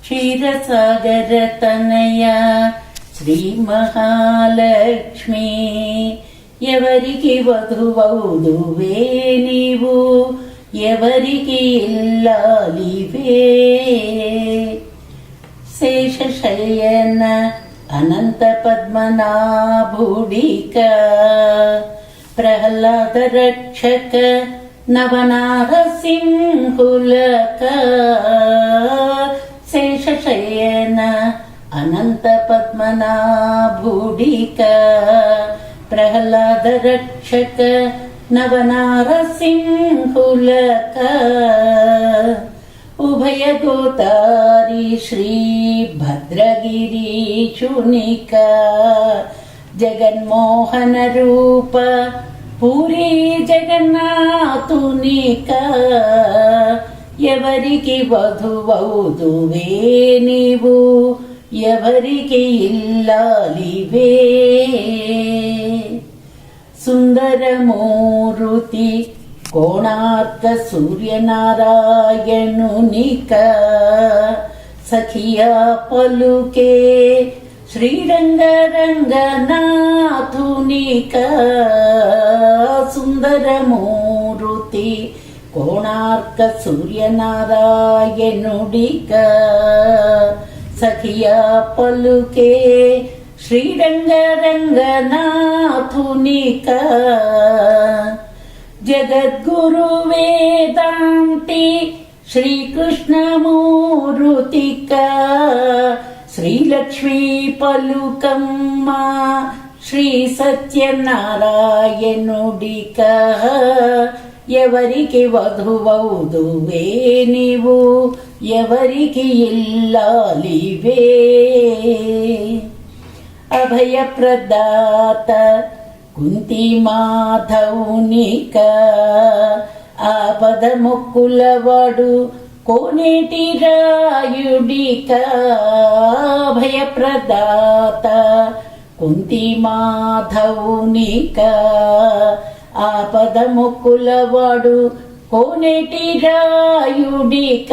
క్షీరసాగర తనయ శ్రీ మహాలక్ష్మి ఎవరికి వధువౌదువే నీవు ఎవరికి ఇల్లాలివే శేషశయన అనంత పద్మనాభుడిక ప్రహ్లాద రక్షక నవనారసింహులక శేషశయన అనంత పద్మనాభుడిక ప్రహ్లాద రక్షక నవనారసింహులక ఉభయ గోతారి శ్రీ భద్రగిరీశునిక జగన్మోహన రూప పూరీ జగన్నాథునిక ఎవరికి వధువౌదువే నీవు ఎవరికి ఇల్లాలివే సుందరమూర్తి కోణార్క సూర్యనారాయణునిక సఖియా పలుకే శ్రీరంగరంగనాథునిక సుందరమూర్తి కోణార్క సూర్యనారాయణుడిక సఖియా పలుకే శ్రీరంగరంగనాథునిక జగద్గురు వేదాంతి శ్రీకృష్ణమూర్తిక శ్రీలక్ష్మీ పలుకమ్మ శ్రీ సత్యనారాయణుడిక ఎవరికి వధువౌదువే నీవు ఎవరికి ఇల్లాలివే అభయప్రదాత కుంతి మాధవునిక ఆపద మొక్కులవాడు కోనేటి రాయుడిక అభయప్రదాత కుంతి మాధవునిక ఆపద మొక్కులవాడు కోనేటి రాయుడిక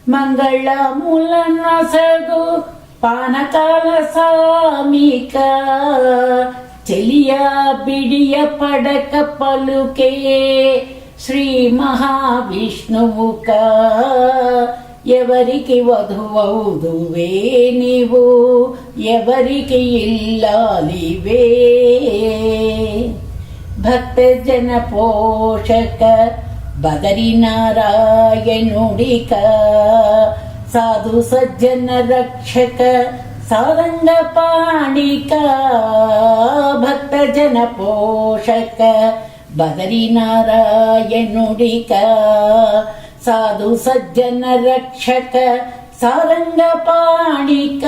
మంగళముల నసగు పానకాల సామిక చెలియా బిడియ పడక పలుకే శ్రీ మహావిష్ణువుక ఎవరికి వధువౌదువే నీవు ఎవరికి ఇల్లాలివే భక్తజన పోషక బదరీనారాయణుడిక సాధు సజ్జన రక్షక సారంగ పాణిక భక్తజన పోషక బదరీనారాయణుడిక సాధు సజ్జన రక్షక సారంగ పాణిక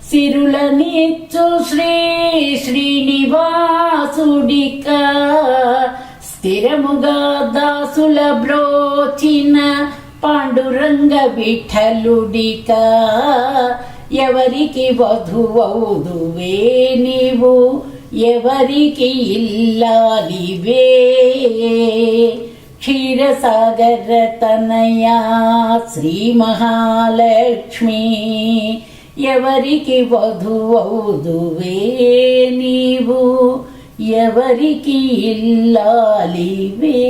సిరుల నిచ్చు శ్రీ శ్రీనివాసుడిక స్థిరముగా దాసుల బ్రోచిన పాండురంగ విఠలుడిక ఎవరికి వధువౌదువే నీవు ఎవరికి ఇల్లాలివే క్షీరసాగర తనయా శ్రీ మహాలక్ష్మి ఎవరికి వధువౌదువే నీవు ఎవరికి ఇల్లాలివే